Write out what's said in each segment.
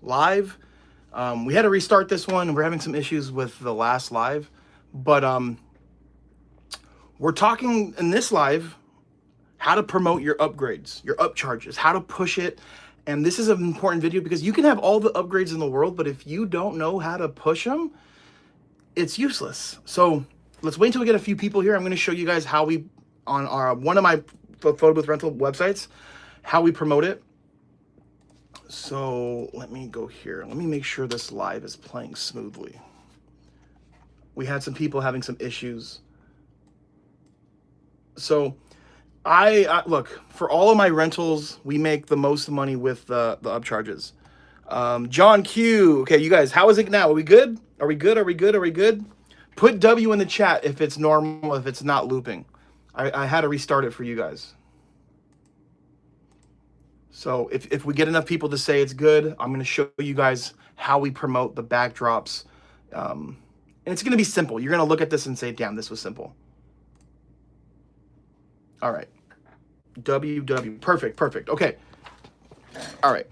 live. We had to restart this one. We're having some issues with the last live, but we're talking in this live how to promote your upgrades, your upcharges, how to push it. And this is an important video because you can have all the upgrades in the world, but if you don't know how to push them, it's useless. So let's wait until we get a few people here. I'm going to show you guys how we, on our one of my photo booth rental websites, how we promote it. So let me go here. Let me make sure this live is playing smoothly. We had some people having some issues. So I look, for all of my rentals, we make the most money with the upcharges. John Q. Okay, you guys, how is it now? Are we good? Are we good? Are we good? Are we good? Put W in the chat if it's normal, if it's not looping. I had to restart it for you guys. So if we get enough people to say it's good, I'm going to show you guys how we promote the backdrops. And it's going to be simple. You're going to look at this and say, damn, this was simple. All right. WW. Perfect. Perfect. Okay. All right.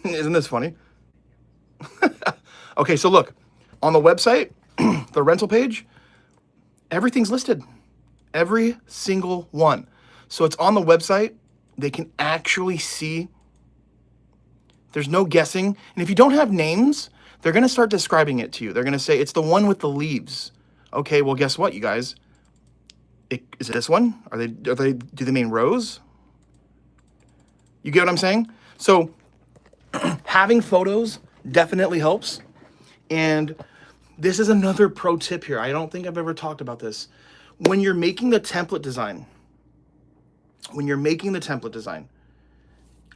Isn't this funny? Okay, so look. On the website, the rental page, everything's listed. Every single one. So it's on the website. They can actually see. There's no guessing. And if you don't have names, they're going to start describing it to you. They're going to say, it's the one with the leaves. Okay, well, guess what, you guys? Is it this one? Do they mean rose? You get what I'm saying? So having photos definitely helps. And this is another pro tip here. I don't think I've ever talked about this. When you're making the template design,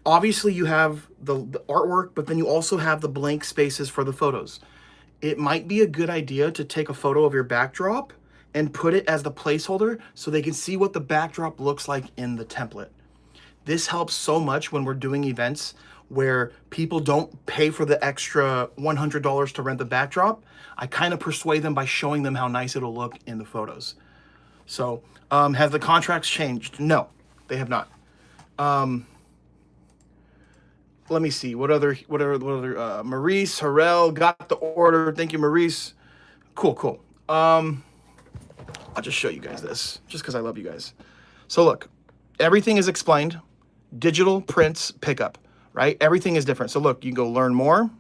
obviously you have the artwork, but then you also have the blank spaces for the photos. It might be a good idea to take a photo of your backdrop and put it as the placeholder so they can see what the backdrop looks like in the template. This helps so much when we're doing events where people don't pay for the extra $100 to rent the backdrop. I kind of persuade them by showing them how nice it'll look in the photos. So have the contracts changed? No, they have not. Let me see. What other Maurice, Harrell got the order. Thank you, Maurice. Cool. I'll just show you guys this just because I love you guys. So look, everything is explained. Digital, prints, pickup, right? Everything is different. So look, you can go learn more,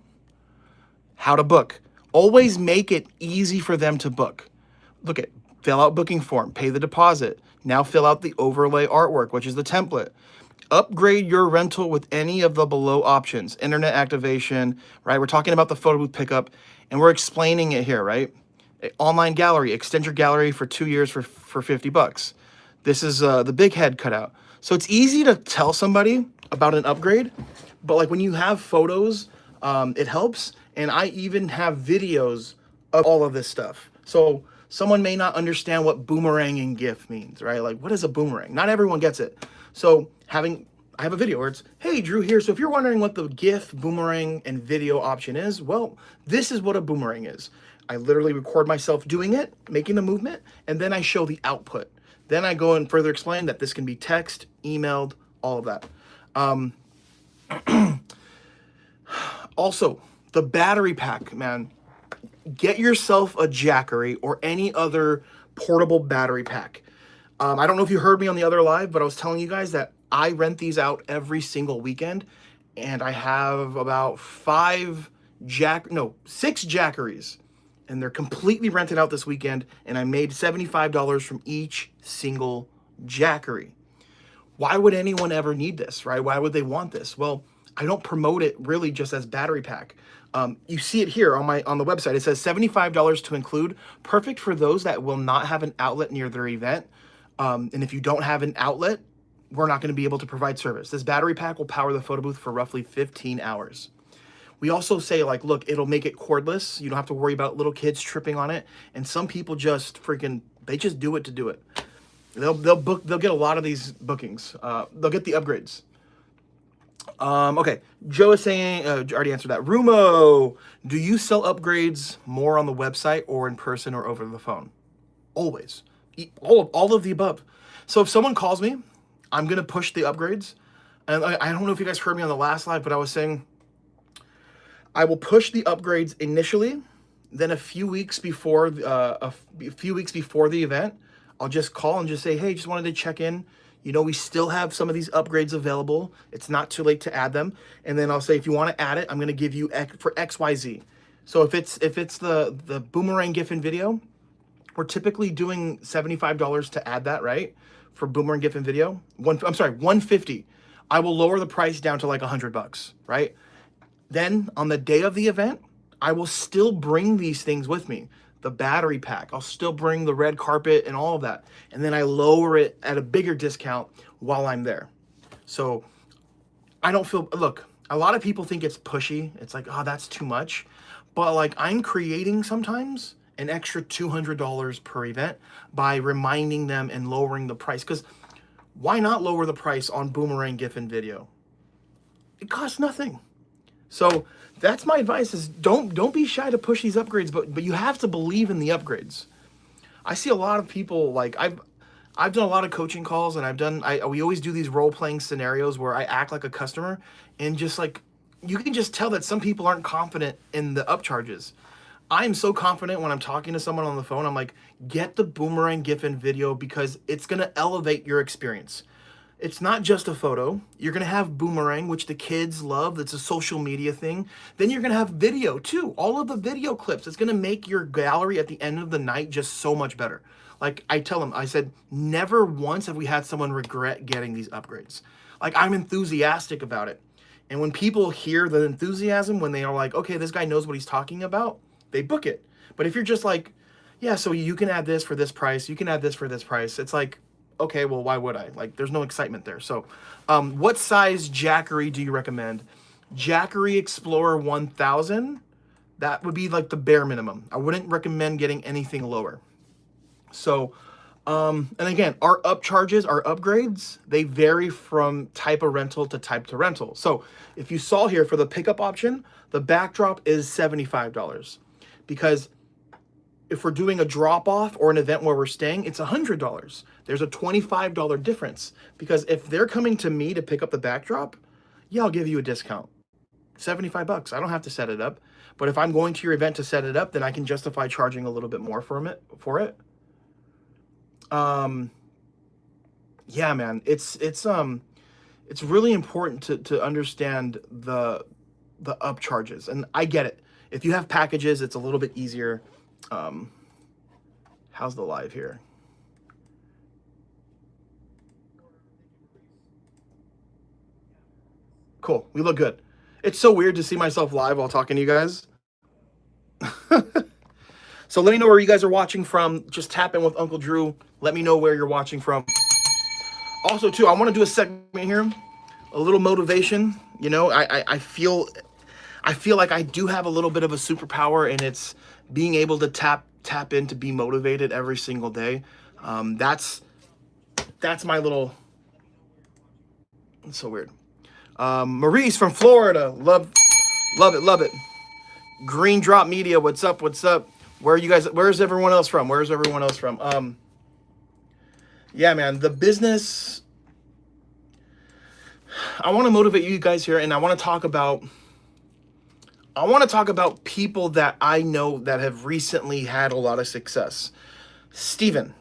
how to book. Always make it easy for them to book. Look at fill out booking form, pay the deposit. Now fill out the overlay artwork, which is the template. Upgrade your rental with any of the below options. Internet activation, right? We're talking about the photo booth pickup and we're explaining it here, right? Online gallery, extend your gallery for 2 years for $50. This is the big head cutout. So it's easy to tell somebody about an upgrade, but like when you have photos, it helps. And I even have videos of all of this stuff. So someone may not understand what boomerang and GIF means, right? Like, what is a boomerang? Not everyone gets it. So I have a video where it's, hey, Drew here. So if you're wondering what the GIF, boomerang, and video option is, well, this is what a boomerang is. I literally record myself doing it, making the movement, and then I show the output. Then I go and further explain that this can be text, emailed, all of that. Also, the battery pack, man. Get yourself a Jackery or any other portable battery pack. I don't know if you heard me on the other live, but I was telling you guys that I rent these out every single weekend, and I have about 6 Jackeries. And they're completely rented out this weekend, and I made $75 from each single Jackery. Why would anyone ever need this, right? Why would they want this? Well, I don't promote it really just as battery pack. You see it here on the website. It says $75 to include. Perfect for those that will not have an outlet near their event. And if you don't have an outlet, we're not going to be able to provide service. This battery pack will power the photo booth for roughly 15 hours. We also say, like, look, it'll make it cordless. You don't have to worry about little kids tripping on it. And some people just they just do it to do it. They'll get a lot of these bookings. They'll get the upgrades. Okay, Joe is saying, already answered that. Rumo, do you sell upgrades more on the website or in person or over the phone? Always. All of the above. So if someone calls me, I'm going to push the upgrades. And I don't know if you guys heard me on the last live, but I was saying I will push the upgrades initially, then a few weeks before the event, I'll just call and just say, hey, just wanted to check in. You know, we still have some of these upgrades available. It's not too late to add them. And then I'll say, if you want to add it, I'm going to give you for XYZ. So if it's the Boomerang GIF and video, we're typically doing $75 to add that, right? For Boomerang GIF and video. I'm sorry, $150. I will lower the price down to like $100, right? Then on the day of the event, I will still bring these things with me. The battery pack, I'll still bring the red carpet and all of that. And then I lower it at a bigger discount while I'm there. So I don't feel, look, a lot of people think it's pushy. It's like, oh, that's too much. But like I'm creating sometimes an extra $200 per event by reminding them and lowering the price. Because why not lower the price on Boomerang GIF and video? It costs nothing. So that's my advice is don't be shy to push these upgrades, but you have to believe in the upgrades. I see a lot of people, like I've done a lot of coaching calls, and we always do these role-playing scenarios where I act like a customer, and just like you can just tell that some people aren't confident in the upcharges. I'm so confident when I'm talking to someone on the phone. I'm like, get the Boomerang GIF and video because it's gonna elevate your experience. It's not just a photo. You're going to have Boomerang, which the kids love. That's a social media thing. Then you're going to have video too. All of the video clips. It's going to make your gallery at the end of the night just so much better. Like I tell them, I said, never once have we had someone regret getting these upgrades. Like I'm enthusiastic about it. And when people hear the enthusiasm, when they are like, okay, this guy knows what he's talking about, they book it. But if you're just like, yeah, so you can add this for this price, you can add this for this price, it's like, okay, well, why would I? Like, there's no excitement there. So, what size Jackery do you recommend? Jackery Explorer 1000, that would be like the bare minimum. I wouldn't recommend getting anything lower. So, and again, our upcharges, our upgrades, they vary from type of rental to type to rental. So, if you saw here for the pickup option, the backdrop is $75 because if we're doing a drop-off or an event where we're staying, it's $100. There's a $25 difference because if they're coming to me to pick up the backdrop, yeah, I'll give you a discount. $75. I don't have to set it up. But if I'm going to your event to set it up, then I can justify charging a little bit more for it. Yeah, man, it's really important to understand the upcharges, and I get it. If you have packages, it's a little bit easier. How's the live here? Cool. We look good. It's so weird to see myself live while talking to you guys. So let me know where you guys are watching from. Just tap in with Uncle Drew. Let me know where you're watching from. Also, too, I want to do a segment here. A little motivation. You know, I feel like I do have a little bit of a superpower, and it's being able to tap in to be motivated every single day. That's my little, it's so weird. Maurice from Florida, love it. Green Drop Media, what's up? Where are you guys, where's everyone else from? Yeah, man, the business, I want to motivate you guys here, and I want to talk about people that I know that have recently had a lot of success. Steven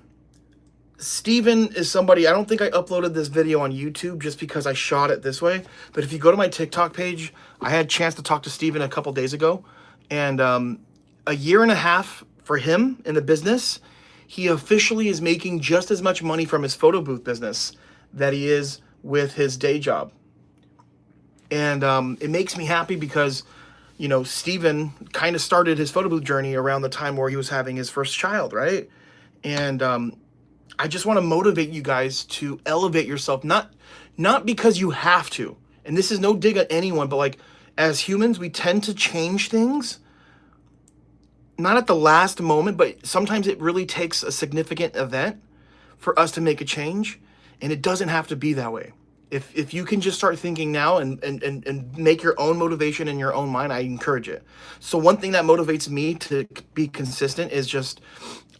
is somebody, I don't think I uploaded this video on YouTube just because I shot it this way. But if you go to my TikTok page, I had a chance to talk to Steven a couple days ago. And a year and a half for him in the business, he officially is making just as much money from his photo booth business that he is with his day job. And it makes me happy because, you know, Steven kind of started his photo booth journey around the time where he was having his first child, right? And I just want to motivate you guys to elevate yourself, not because you have to. And this is no dig at anyone, but like as humans, we tend to change things, not at the last moment, but sometimes it really takes a significant event for us to make a change. And it doesn't have to be that way. If you can just start thinking now and make your own motivation in your own mind, I encourage it. So one thing that motivates me to be consistent is just,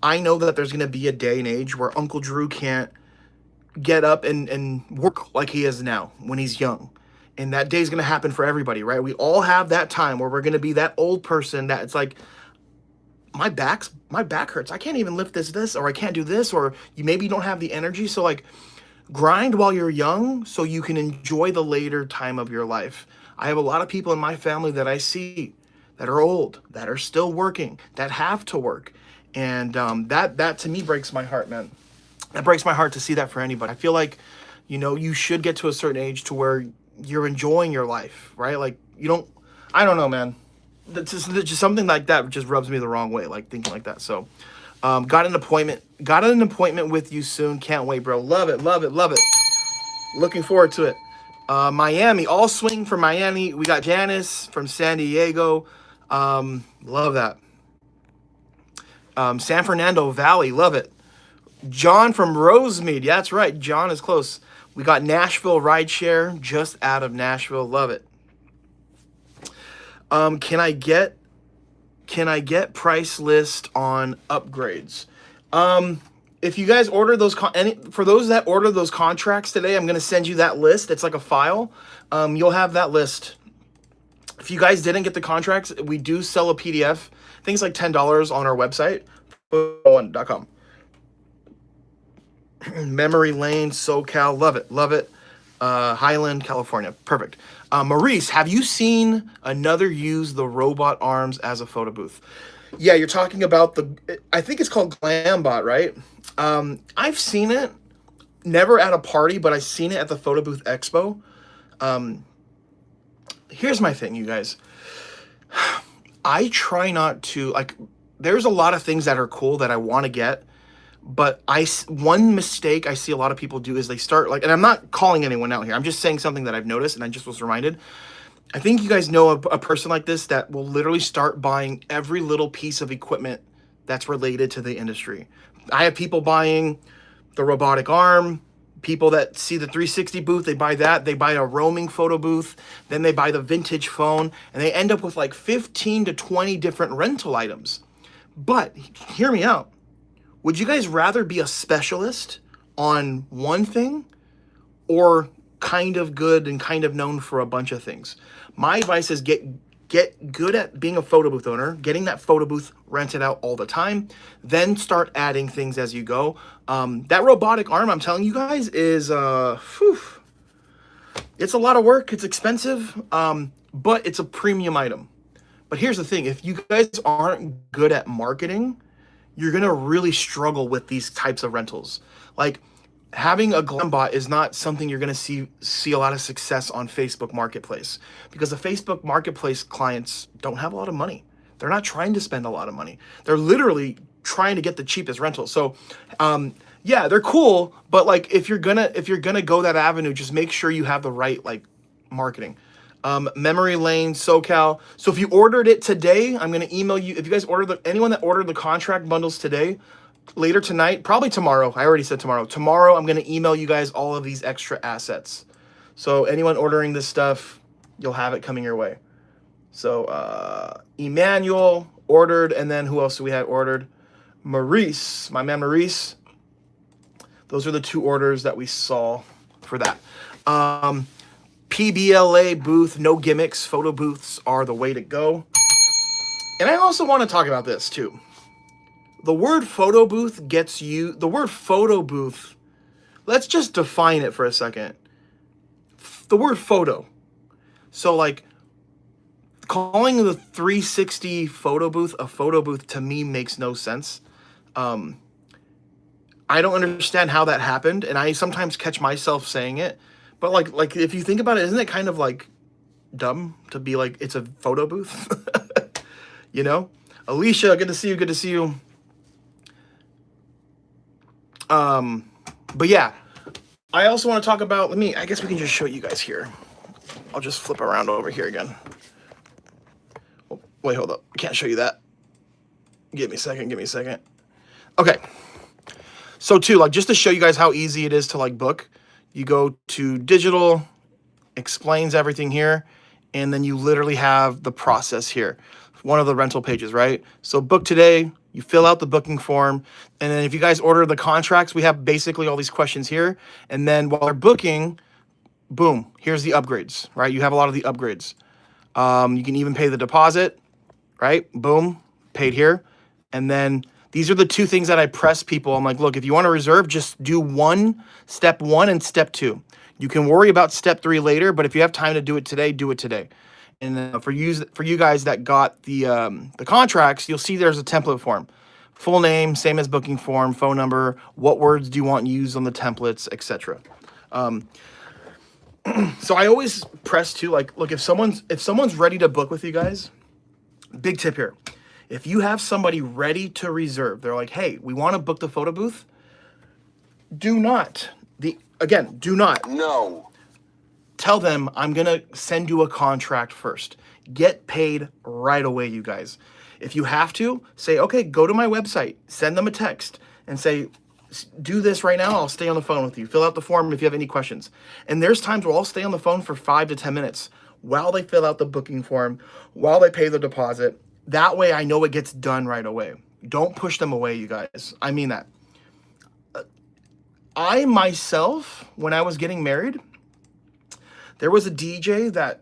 I know that there's going to be a day and age where Uncle Drew can't get up and work like he is now when he's young. And that day's going to happen for everybody, right? We all have that time where we're going to be that old person that it's like, my back hurts. I can't even lift this, or I can't do this, or you maybe don't have the energy. So like, grind while you're young so you can enjoy the later time of your life. I have a lot of people in my family that I see that are old, that are still working, that have to work. And that to me breaks my heart, man. That breaks my heart to see that for anybody. I feel like, you should get to a certain age to where you're enjoying your life, right? Like I don't know, man. That's just something like that just rubs me the wrong way, like thinking like that. So got an appointment with you soon. Can't wait, bro. Love it, love it, love it. Looking forward to it. Miami, all swing from Miami. We got Janice from San Diego. Love that. San Fernando Valley, love it. John from Rosemead. Yeah, that's right. John is close. We got Nashville Rideshare, just out of Nashville. Love it. Can I get price list on upgrades? If you guys order those, for those that order those contracts today, I'm going to send you that list. It's like a file. You'll have that list. If you guys didn't get the contracts, we do sell a PDF. I think it's like $10 on our website, photo1.com. Memory Lane, SoCal, love it, love it. Highland, California, perfect. Maurice, have you seen another use the robot arms as a photo booth? Yeah, you're talking about I think it's called Glambot, right? I've seen it, never at a party, but I've seen it at the Photo Booth Expo. Here's my thing, you guys. I try not to, like, there's a lot of things that are cool that I want to get, but one mistake I see a lot of people do is they start, like, and I'm not calling anyone out here. I'm just saying something that I've noticed and I just was reminded. I think you guys know a person like this that will literally start buying every little piece of equipment that's related to the industry. I have people buying the robotic arm, people that see the 360 booth, they buy that, they buy a roaming photo booth, then they buy the vintage phone, and they end up with like 15 to 20 different rental items. But hear me out. Would you guys rather be a specialist on one thing or kind of good and kind of known for a bunch of things? My advice is get good at being a photo booth owner, getting that photo booth rented out all the time, then start adding things as you go. That robotic arm, I'm telling you guys, is it's a lot of work. It's expensive, but it's a premium item. But here's the thing. If you guys aren't good at marketing, you're going to really struggle with these types of rentals. Like, having a Glambot is not something you're going to see a lot of success on Facebook Marketplace, because the Facebook Marketplace clients don't have a lot of money. They're not trying to spend a lot of money. They're literally trying to get the cheapest rental. So, yeah, they're cool, but like if you're gonna go that avenue, just make sure you have the right like marketing. Memory Lane, SoCal. So if you ordered it today, I'm gonna email you. If you guys anyone that ordered the contract bundles today, later tonight, probably tomorrow. I already said tomorrow. Tomorrow, I'm going to email you guys all of these extra assets. So anyone ordering this stuff, you'll have it coming your way. So Emmanuel ordered, and then who else do we have ordered? Maurice, my man Maurice. Those are the two orders that we saw for that. PBLA booth, no gimmicks. Photo booths are the way to go. And I also want to talk about this too. The word photo booth the word photo booth, let's just define it for a second. The word photo. So like calling the 360 photo booth a photo booth to me makes no sense. I don't understand how that happened, and I sometimes catch myself saying it. But like if you think about it, isn't it kind of like dumb to be like it's a photo booth? You know? Alicia, good to see you, good to see you. But yeah, I also want to talk about, I guess we can just show you guys here. I'll just flip around over here again. Oh, wait, hold up. I can't show you that. Give me a second. Okay. So too, like, just to show you guys how easy it is to like book, you go to digital, explains everything here, and then you literally have the process here. One of the rental pages, right? So book today, You fill out the booking form, and then if you guys order the contracts, we have basically all these questions here. And then while they're booking, boom, here's the upgrades, right? You have a lot of the upgrades. You can even pay the deposit, right? Boom, paid here. And then these are the two things that I press people. I'm like, look, if you want to reserve, just do step one and step two. You can worry about step three later, but if you have time to do it today, do it today. And then for you guys that got the contracts, you'll see there's a template form. Full name, same as booking form, phone number, what words do you want used on the templates, etc. So I always press too, like, look, if someone's ready to book with you guys, big tip here. If you have somebody ready to reserve, they're like, hey, we want to book the photo booth. Do not No. tell them I'm going to send you a contract first. Get paid right away, you guys. If you have to, say, okay, go to my website, send them a text and say, do this right now. I'll stay on the phone with you. Fill out the form if you have any questions. And there's times where I'll stay on the phone for 5 to 10 minutes while they fill out the booking form, while they pay the deposit. That way I know it gets done right away. Don't push them away, you guys. I mean that. I myself, when I was getting married, there was a DJ that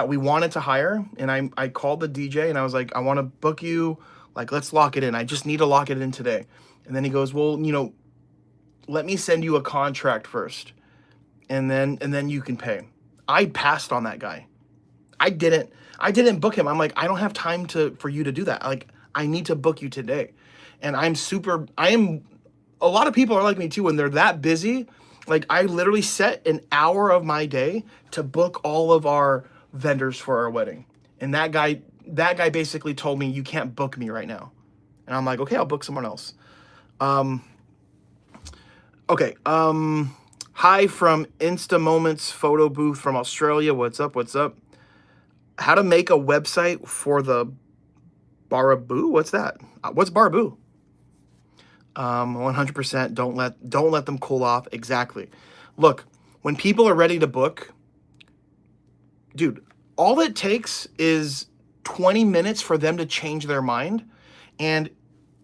we wanted to hire, and I called the DJ and I was like, I want to book you, like, let's lock it in. I just need to lock it in today. And then he goes, well, let me send you a contract first, and then you can pay. I passed on that guy. I didn't book him. I'm like, I don't have time for you to do that. Like, I need to book you today. And a lot of people are like me too, when they're that busy. Like, I literally set an hour of my day to book all of our vendors for our wedding. And that guy basically told me, you can't book me right now. And I'm like, okay, I'll book someone else. Okay. Hi from Insta Moments Photo Booth from Australia. What's up? How to make a website for the Baraboo? What's that? What's Baraboo? 100%. Don't let them cool off. Exactly. Look, when people are ready to book, dude, all it takes is 20 minutes for them to change their mind. And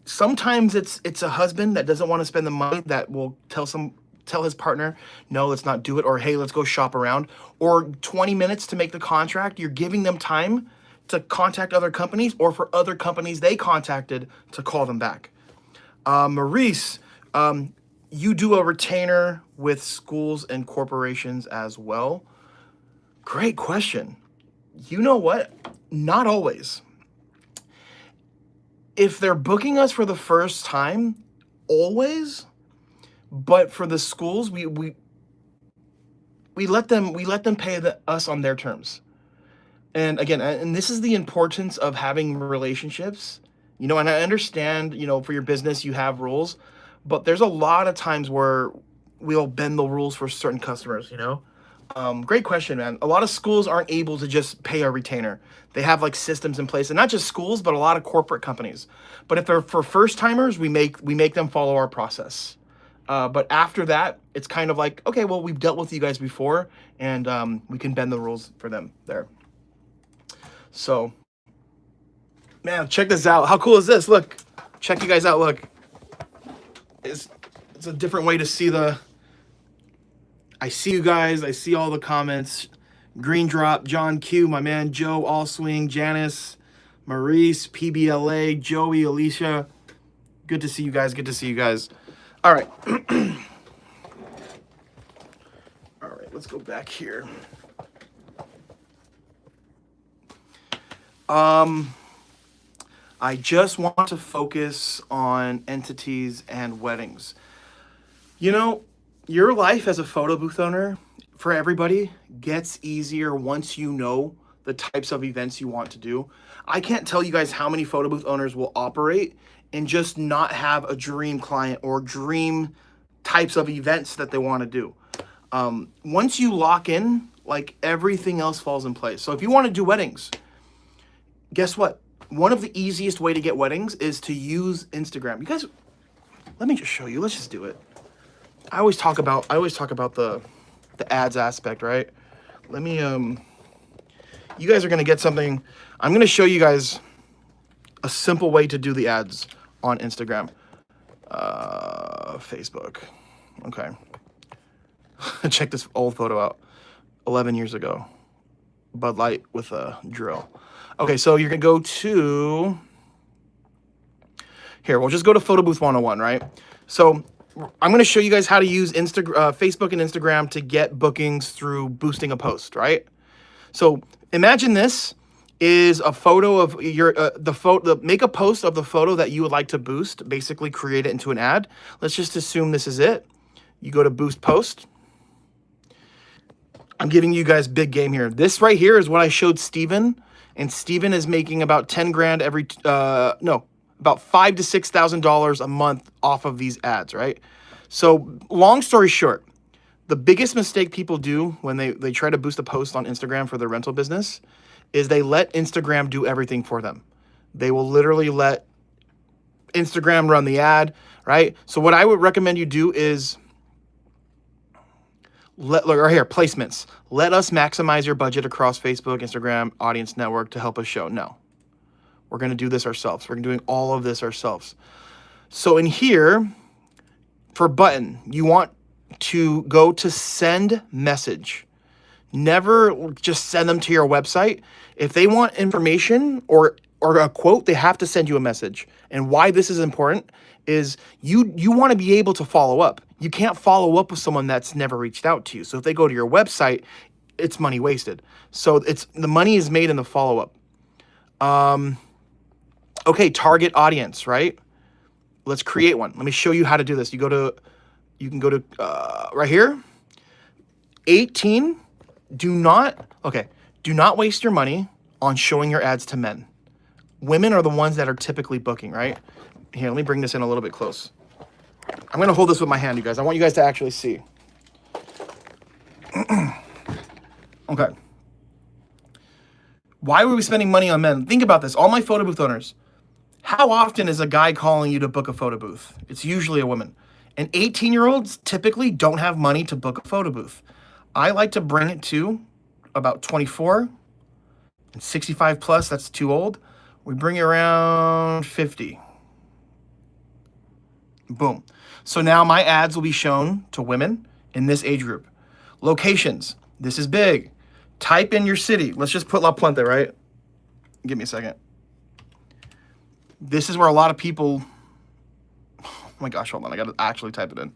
sometimes it's a husband that doesn't want to spend the money that will tell his partner, no, let's not do it, or hey, let's go shop around. Or 20 minutes to make the contract. You're giving them time to contact other companies, or for other companies they contacted to call them back. Maurice, you do a retainer with schools and corporations as well? Great question. You know what? Not always. If they're booking us for the first time, always. But for the schools, we let them pay us on their terms. And again, and this is the importance of having relationships. And I understand, for your business, you have rules, but there's a lot of times where we'll bend the rules for certain customers, Great question, man. A lot of schools aren't able to just pay a retainer. They have like systems in place, and not just schools, but a lot of corporate companies. But if they're for first timers, we make them follow our process. But after that, it's kind of like, okay, well, we've dealt with you guys before, and we can bend the rules for them there. So, man, check this out. How cool is this? Look, check you guys out. Look, it's a different way to see I see you guys. I see all the comments. Green Drop, John Q, my man, Joe, All Swing, Janice, Maurice, PBLA, Joey, Alicia. Good to see you guys. All right. All right, let's go back here. I just want to focus on entities and weddings. Your life as a photo booth owner, for everybody, gets easier once you know the types of events you want to do. I can't tell you guys how many photo booth owners will operate and just not have a dream client or dream types of events that they want to do. Once you lock in, like, everything else falls in place. So if you want to do weddings, guess what? One of the easiest way to get weddings is to use Instagram. You guys, let me just show you. Let's just do it. I always talk about the ads aspect, right? Let me you guys are going to get something. I'm going to show you guys a simple way to do the ads on Instagram. Facebook. Okay. Check this old photo out. 11 years ago. Bud Light with a drill. Okay, so you're going to go to... Here, we'll just go to Photo Booth 101, right? So I'm going to show you guys how to use Facebook and Instagram to get bookings through boosting a post, right? So imagine this is a photo of your make a post of the photo that you would like to boost, basically create it into an ad. Let's just assume this is it. You go to boost post. I'm giving you guys big game here. This right here is what I showed Steven, and Steven is making about 10 grand every about $5,000 to $6,000 a month off of these ads, right? So long story short, the biggest mistake people do when they try to boost a post on Instagram for their rental business is they let Instagram do everything for them. They will literally let Instagram run the ad, right? So what I would recommend you do is placements. Let us maximize your budget across Facebook, Instagram, Audience Network to help us show. No, we're going to do this ourselves. We're doing all of this ourselves. So in here, for button, you want to go to send message. Never just send them to your website. If they want information or a quote, they have to send you a message. And why this is important is you want to be able to follow up. You can't follow up with someone that's never reached out to you. So if they go to your website, it's money wasted. So the money is made in the follow-up. Okay, target audience, right? Let's create one. Let me show you how to do this. You can go to right here, 18. Do not waste your money on showing your ads to men. Women are the ones that are typically booking, right? Here, let me bring this in a little bit close. I'm going to hold this with my hand, you guys. I want you guys to actually see. Okay. Why were we spending money on men? Think about this. All my photo booth owners. How often is a guy calling you to book a photo booth? It's usually a woman. And 18-year-olds typically don't have money to book a photo booth. I like to bring it to about 24 and 65 plus. That's too old. We bring it around 50. Boom. So now my ads will be shown to women in this age group. Locations. This is big. Type in your city. Let's just put La Puente, right? Give me a second. This is where a lot of people... Oh my gosh, hold on. I got to actually type it in.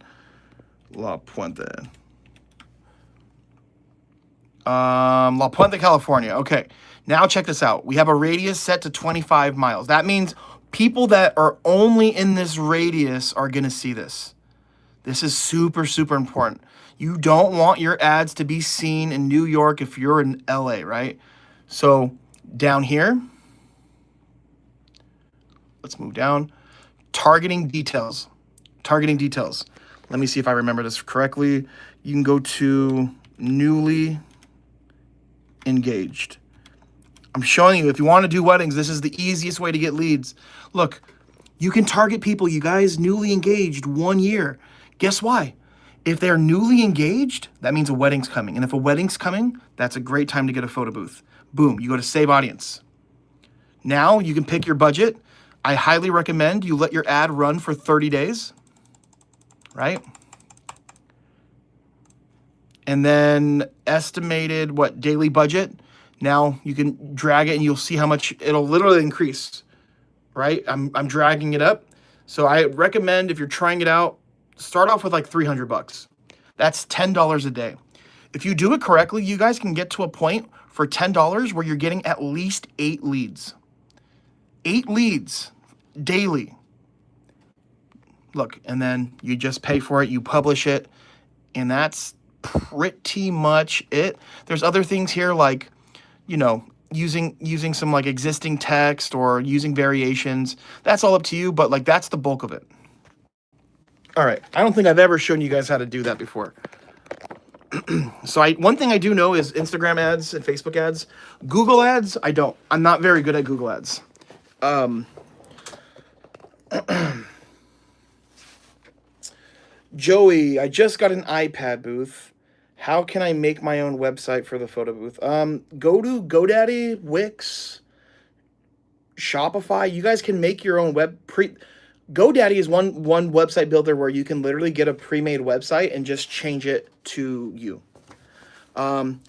La Puente. La Puente, California. Okay, now check this out. We have a radius set to 25 miles. That means people that are only in this radius are going to see this. This is super, super important. You don't want your ads to be seen in New York if you're in LA, right? So down here, let's move down. Targeting details. Targeting details. Let me see if I remember this correctly. You can go to newly engaged. I'm showing you, if you want to do weddings, this is the easiest way to get leads. Look, you can target people, you guys, newly engaged 1 year. Guess why? If they're newly engaged, that means a wedding's coming. And if a wedding's coming, that's a great time to get a photo booth. Boom, you go to save audience. Now you can pick your budget. I highly recommend you let your ad run for 30 days, right? And then estimated, daily budget. Now you can drag it and you'll see how much it'll literally increase, right? I'm dragging it up. So I recommend if you're trying it out, start off with like $300. That's $10 a day. If you do it correctly, you guys can get to a point for $10 where you're getting at least 8 leads. 8 leads daily. Look, and then you just pay for it, you publish it, and that's pretty much it. There's other things here like, you know, using some like existing text or using variations. That's all up to you, but like that's the bulk of it. All right, I don't think I've ever shown you guys how to do that before. So one thing I do know is Instagram ads and Facebook ads. Google ads, I don't. I'm not very good at Google ads. Joey, I just got an iPad booth. How can I make my own website for the photo booth? Go to GoDaddy, Wix, Shopify. You guys can make your own GoDaddy is one website builder where you can literally get a pre-made website and just change it to you.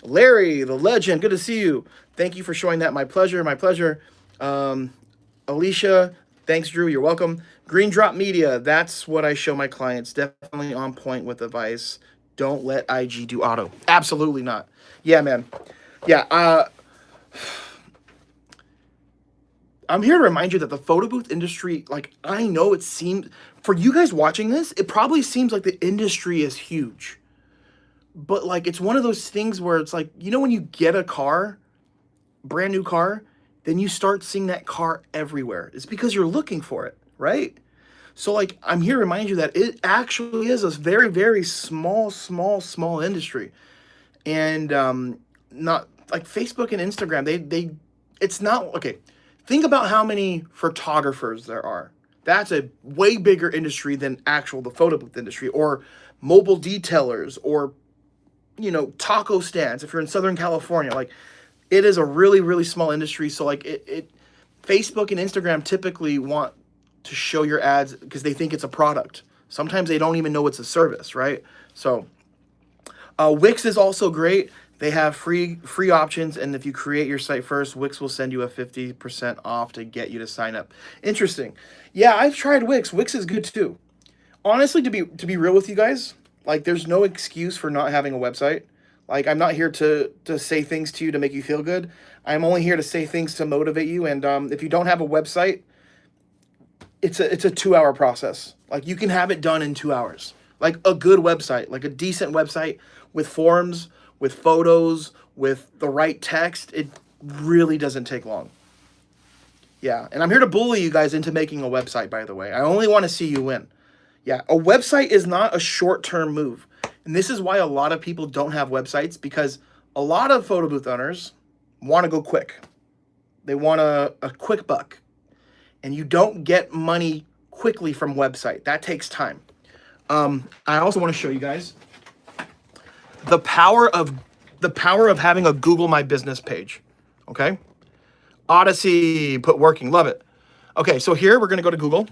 Larry, the legend, good to see you. Thank you for showing that. My pleasure, my pleasure. Alicia, thanks, Drew. You're welcome. Green Drop Media, that's what I show my clients. Definitely on point with advice. Don't let IG do auto. Absolutely not. Yeah, man. Yeah. I'm here to remind you that the photo booth industry, like, I know it seems, for you guys watching this, it probably seems like the industry is huge. But, like, it's one of those things where it's like, you know, when you get a car, brand new car, then you start seeing that car everywhere. It's because you're looking for it, right? So, like, I'm here to remind you that it actually is a very, very small industry. And not, like, Facebook and Instagram, it's not, okay, think about how many photographers there are. That's a way bigger industry than the photo booth industry, or mobile detailers, or, you know, taco stands if you're in Southern California. Like, it is a really, really small industry. So, like, Facebook and Instagram typically want to show your ads because they think it's a product. Sometimes they don't even know it's a service, right? So Wix is also great. They have free options, and if you create your site first, Wix will send you a 50% off to get you to sign up. Interesting. Yeah, I've tried Wix. Wix is good too. Honestly, to be real with you guys, like, there's no excuse for not having a website. Like, I'm not here to say things to you to make you feel good. I'm only here to say things to motivate you. And if you don't have a website, it's a 2-hour process. Like, you can have it done in 2 hours. Like, a good website, like a decent website with forms, with photos, with the right text, it really doesn't take long. Yeah, and I'm here to bully you guys into making a website, by the way. I only want to see you win. Yeah, a website is not a short-term move. And this is why a lot of people don't have websites, because a lot of photo booth owners want to go quick. They want a quick buck. And you don't get money quickly from website. That takes time. I also want to show you guys the power of having a Google My Business page. Okay? Odyssey, put working, love it. Okay, so here we're going to go to Google.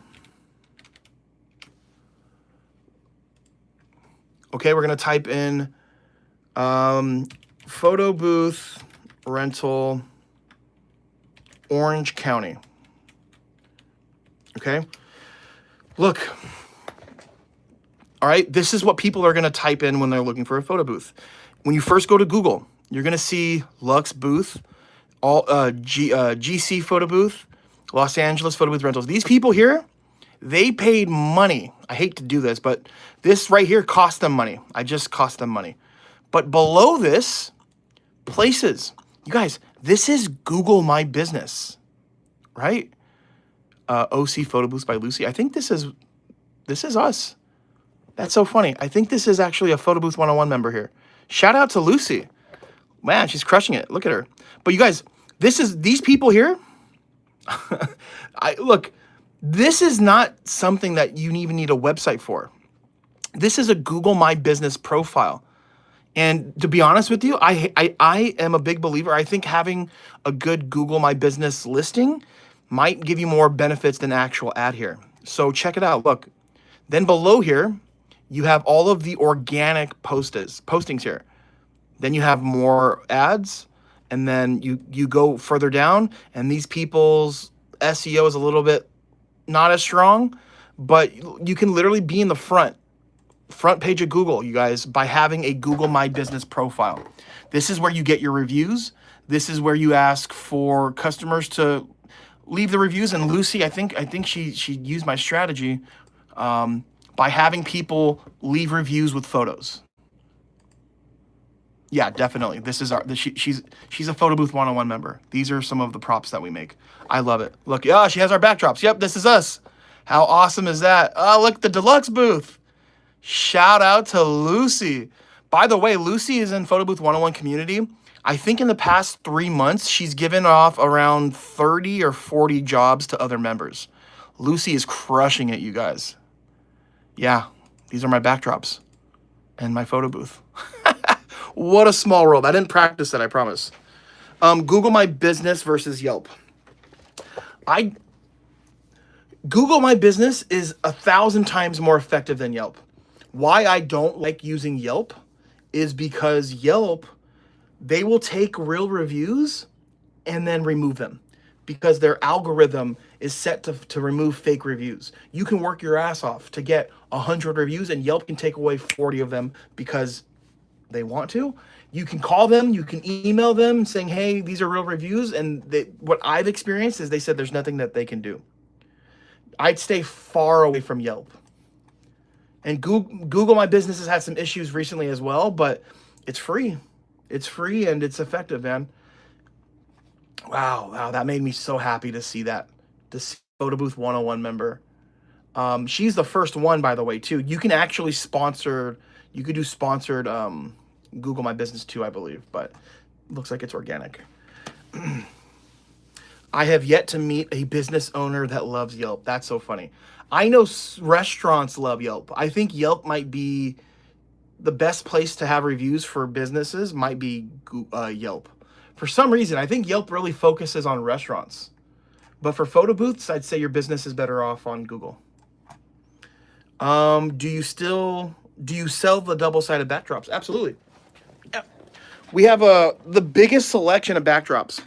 Okay, we're going to type in photo booth rental Orange County. Okay, look. All right, this is what people are going to type in when they're looking for a photo booth. When you first go to Google, you're going to see Lux Booth, GC Photo Booth, Los Angeles Photo Booth Rentals. These people here, they paid money. I hate to do this, but this right here cost them money. I just cost them money. But below this, places. You guys, this is Google My Business, right? OC Photo Booths by Lucy. I think this is us. That's so funny. I think this is actually a Photo Booth 101 member here. Shout out to Lucy. Man, she's crushing it. Look at her. But you guys, these people here. Look, this is not something that you even need a website for. This is a Google My Business profile. And to be honest with you, I am a big believer. I think having a good Google My Business listing might give you more benefits than actual ad here. So check it out. Look, then below here, you have all of the organic postings here. Then you have more ads, and then you go further down, and these people's SEO is a little bit not as strong, but you can literally be in the front page of Google, you guys, by having a Google My Business profile. This is where you get your reviews. This is where you ask for customers to leave the reviews. And Lucy, I think she used my strategy by having people leave reviews with photos. Yeah, definitely. This is she's a Photo Booth 101 member. These are some of the props that we make. I love it. Look, yeah, she has our backdrops. Yep, this is us. How awesome is that? Oh, look, the deluxe booth. Shout out to Lucy. By the way, Lucy is in Photo Booth 101 community. I think in the past 3 months, she's given off around 30 or 40 jobs to other members. Lucy is crushing it, you guys. Yeah, these are my backdrops and my photo booth. What a small world. I didn't practice that, I promise. Google My Business versus Yelp. Google My Business is 1,000 times more effective than Yelp. Why I don't like using Yelp is because Yelp, they will take real reviews and then remove them because their algorithm is set to remove fake reviews. You can work your ass off to get 100 reviews and Yelp can take away 40 of them because they want to. You can call them, you can email them saying, hey, these are real reviews. And what I've experienced is they said there's nothing that they can do. I'd stay far away from Yelp. And Google My Business has had some issues recently as well, but it's free. It's free and it's effective, man. Wow, that made me so happy to see that. To see Photo Booth 101 member. She's the first one, by the way, too. You can actually you could do sponsored Google My Business too, I believe, but it looks like it's organic. I have yet to meet a business owner that loves Yelp. That's so funny. I know restaurants love Yelp. I think Yelp might be the best place to have reviews for businesses, might be Yelp. For some reason, I think Yelp really focuses on restaurants. But for photo booths, I'd say your business is better off on Google. Do you sell the double-sided backdrops? Absolutely. Yeah. We have the biggest selection of backdrops.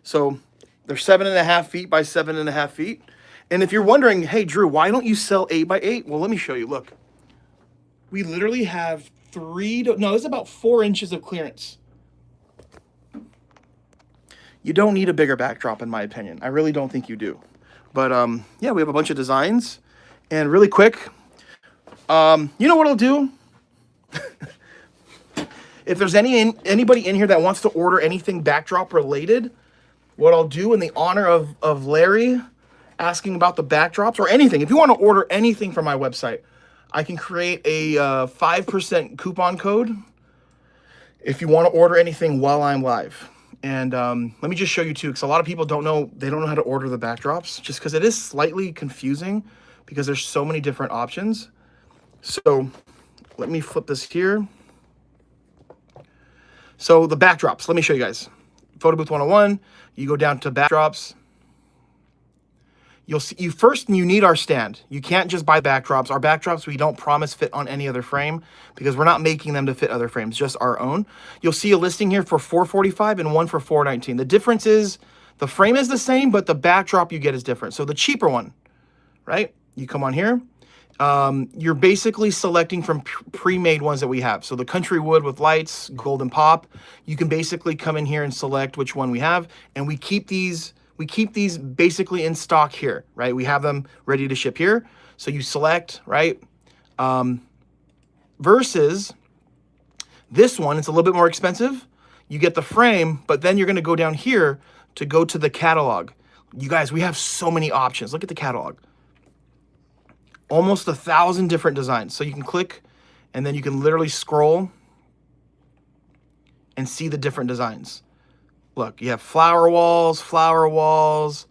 So they're 7.5 feet by 7.5 feet. And if you're wondering, hey, Drew, why don't you sell 8 by 8? Well, let me show you. Look, we literally have it's about 4 inches of clearance. You don't need a bigger backdrop, in my opinion. I really don't think you do. But yeah, we have a bunch of designs. And really quick, you know what I'll do? If there's anybody in here that wants to order anything backdrop related, what I'll do in the honor of Larry asking about the backdrops or anything, if you want to order anything from my website, I can create a 5% coupon code if you want to order anything while I'm live. And let me just show you too, because a lot of people don't know how to order the backdrops, just because it is slightly confusing because there's so many different options. So let me flip this here. So the backdrops, let me show you guys. Photo Booth 101, you go down to backdrops. You'll see, you need our stand. You can't just buy backdrops. Our backdrops, we don't promise fit on any other frame because we're not making them to fit other frames, just our own. You'll see a listing here for $445 and one for $419. The difference is the frame is the same, but the backdrop you get is different. So the cheaper one, right? You come on here. You're basically selecting from pre-made ones that we have. So the Country Wood with lights, Golden Pop, you can basically come in here and select which one we have. And we keep these basically in stock here, right? We have them ready to ship here. So you select, right? Versus this one, it's a little bit more expensive. You get the frame, but then you're going to go down here to go to the catalog. You guys, we have so many options. Look at the catalog. Almost 1,000 different designs. So you can click and then you can literally scroll and see the different designs. Look, you have flower walls.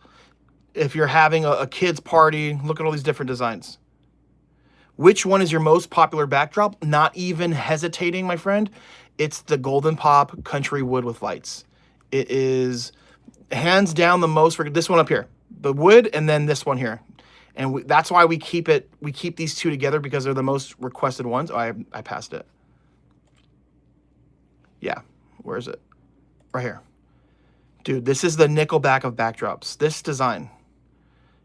If you're having a kid's party, look at all these different designs. Which one is your most popular backdrop? Not even hesitating, my friend. It's the Golden Pop Country Wood with lights. It is hands down the most for this one up here. The wood and then this one here. And that's why we keep these two together because they're the most requested ones. Oh, I passed it. Yeah, where is it? Right here. Dude, this is the Nickelback of backdrops, this design.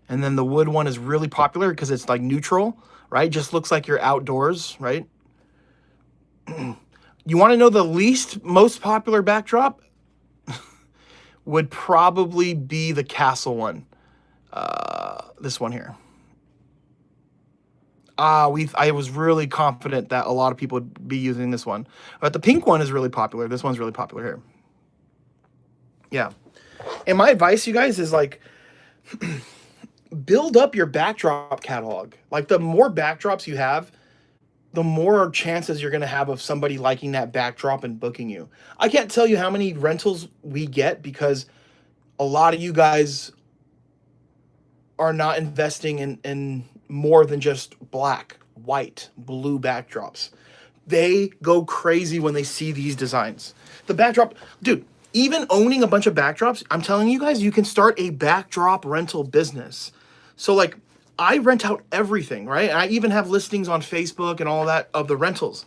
And then the wood one is really popular because it's like neutral, right? Just looks like you're outdoors, right? You want to know the most popular backdrop? Would probably be the Castle one. This one here. I was really confident that a lot of people would be using this one. But the pink one is really popular. This one's really popular here. Yeah. And my advice, you guys, is like, build up your backdrop catalog. Like the more backdrops you have, the more chances you're going to have of somebody liking that backdrop and booking you. I can't tell you how many rentals we get because a lot of you guys are not investing in more than just black, white, blue backdrops. They go crazy when they see these designs. The backdrop, dude, even owning a bunch of backdrops, I'm telling you guys, you can start a backdrop rental business. So like I rent out everything, right? I even have listings on Facebook and all that of the rentals.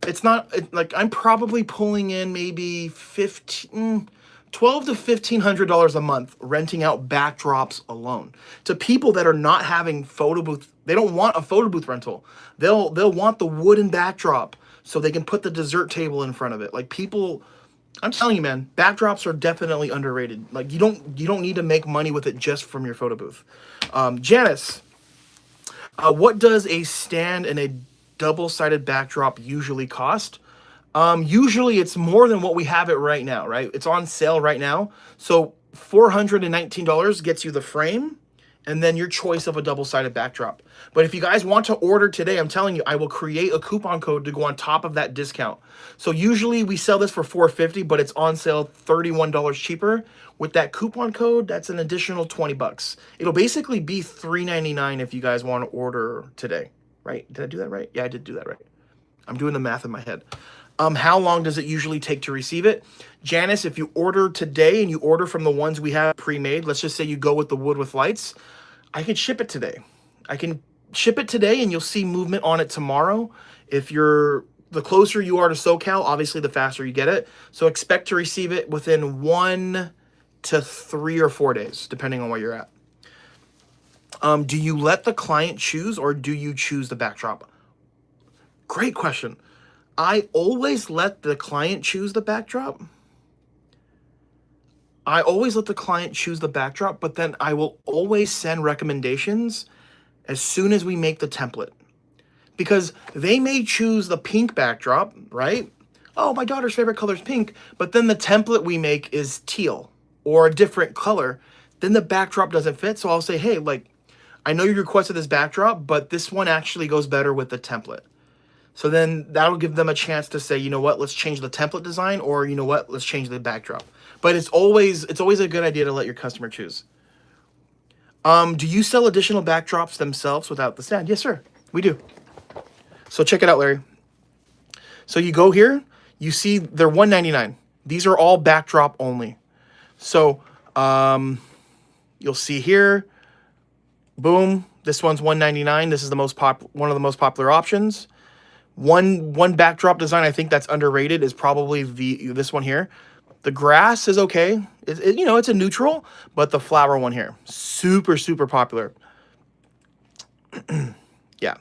It's not like I'm probably pulling in maybe 12 to $1,500 a month renting out backdrops alone to people that are not having photo booth. They don't want a photo booth rental. They'll want the wooden backdrop so they can put the dessert table in front of it. Like people, I'm telling you, man, backdrops are definitely underrated. Like you don't need to make money with it just from your photo booth. Janice, what does a stand and a double-sided backdrop usually cost? Usually it's more than what we have it right now, right? It's on sale right now. So $419 gets you the frame and then your choice of a double-sided backdrop. But if you guys want to order today, I'm telling you, I will create a coupon code to go on top of that discount. So usually we sell this for $450, but it's on sale $31 cheaper. With that coupon code, that's an additional 20 bucks. It'll basically be $3.99 if you guys want to order today, right? Did I do that right? Yeah, I did do that right. I'm doing the math in my head. How long does it usually take to receive it? Janice, if you order today and you order from the ones we have pre-made, let's just say you go with the wood with lights, I can ship it today. I can ship it today and you'll see movement on it tomorrow. If you're, the closer you are to SoCal, obviously the faster you get it. So expect to receive it within 1 to 3 or 4 days, depending on where you're at. Do you let the client choose or do you choose the backdrop? Great question. I always let the client choose the backdrop. But then I will always send recommendations as soon as we make the template. Because they may choose the pink backdrop, right? Oh, my daughter's favorite color is pink, but then the template we make is teal or a different color. Then the backdrop doesn't fit. So I'll say, hey, like, I know you requested this backdrop, but this one actually goes better with the template. So then that'll give them a chance to say, you know what, let's change the template design, or you know what, let's change the backdrop. But it's always a good idea to let your customer choose. Do you sell additional backdrops themselves without the stand? Yes, sir, we do. So check it out, Larry. So you go here, you see they're $199. These are all backdrop only. So you'll see here, boom, this one's $199. This is the one of the most popular options. One backdrop design I think that's underrated is probably this one here. The grass is okay. It's a neutral, but the flower one here, super popular. Yeah.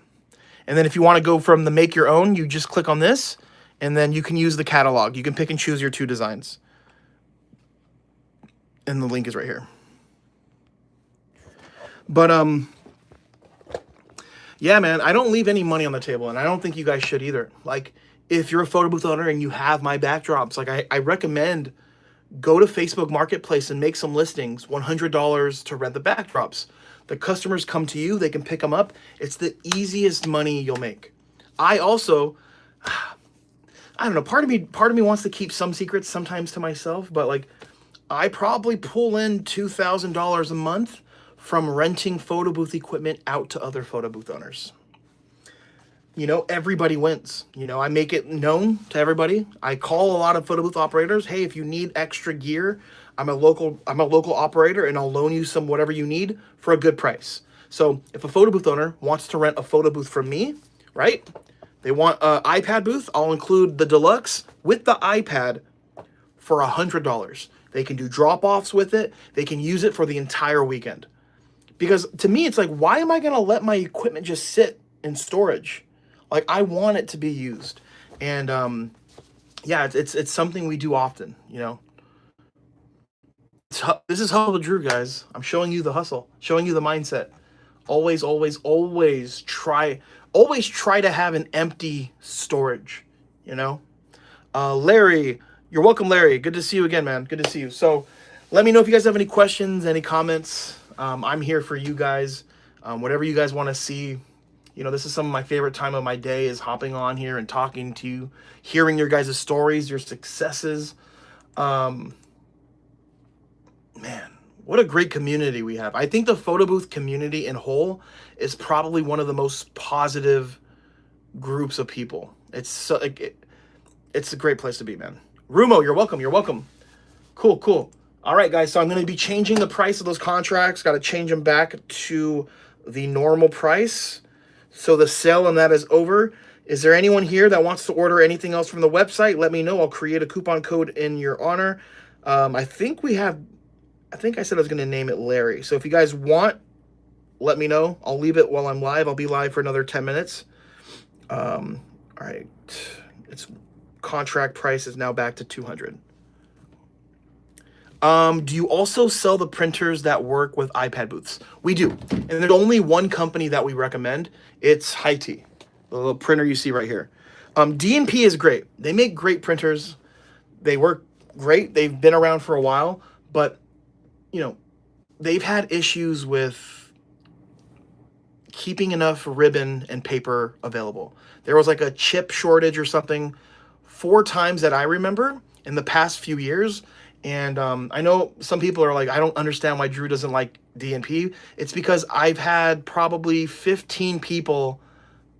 And then if you want to go from the make your own, you just click on this, and then you can use the catalog. You can pick and choose your 2 designs. And the link is right here. But yeah, man, I don't leave any money on the table, and I don't think you guys should either. Like, if you're a photo booth owner and you have my backdrops, like I recommend go to Facebook Marketplace and make some listings, $100 to rent the backdrops. The customers come to you, they can pick them up. It's the easiest money you'll make. I also, I don't know, part of me wants to keep some secrets sometimes to myself, but like I probably pull in $2,000 a month from renting photo booth equipment out to other photo booth owners. Everybody wins. I make it known to everybody. I call a lot of photo booth operators. Hey, if you need extra gear, I'm a local operator and I'll loan you some whatever you need for a good price. So if a photo booth owner wants to rent a photo booth from me, right? They want an iPad booth, I'll include the deluxe with the iPad for $100. They can do drop-offs with it. They can use it for the entire weekend. Because to me, it's like, why am I going to let my equipment just sit in storage? Like, I want it to be used. And yeah, it's something we do often, This is Hustle with Drew, guys. I'm showing you the hustle, showing you the mindset. Always try to have an empty storage, Larry, you're welcome, Larry. Good to see you again, man. Good to see you. So let me know if you guys have any questions, any comments. I'm here for you guys. Whatever you guys want to see. This is some of my favorite time of my day is hopping on here and talking to you, hearing your guys' stories, your successes. Man, what a great community we have. I think the photo booth community in whole is probably one of the most positive groups of people. It's a great place to be, man. Rumo, you're welcome. You're welcome. Cool. All right, guys. So I'm going to be changing the price of those contracts. Got to change them back to the normal price. So the sale on that is over. Is there anyone here that wants to order anything else from the website? Let me know. I'll create a coupon code in your honor. I think I said I was going to name it Larry. So if you guys want, let me know. I'll leave it while I'm live. I'll be live for another 10 minutes. All right. Its contract price is now back to 200. Do you also sell the printers that work with iPad booths? We do. And there's only one company that we recommend. It's Hi-T, the little printer you see right here. D&P is great. They make great printers. They work great. They've been around for a while, but they've had issues with keeping enough ribbon and paper available. There was like a chip shortage or something 4 times that I remember in the past few years. And I know some people are like, I don't understand why Drew doesn't like D&P. It's because I've had probably 15 people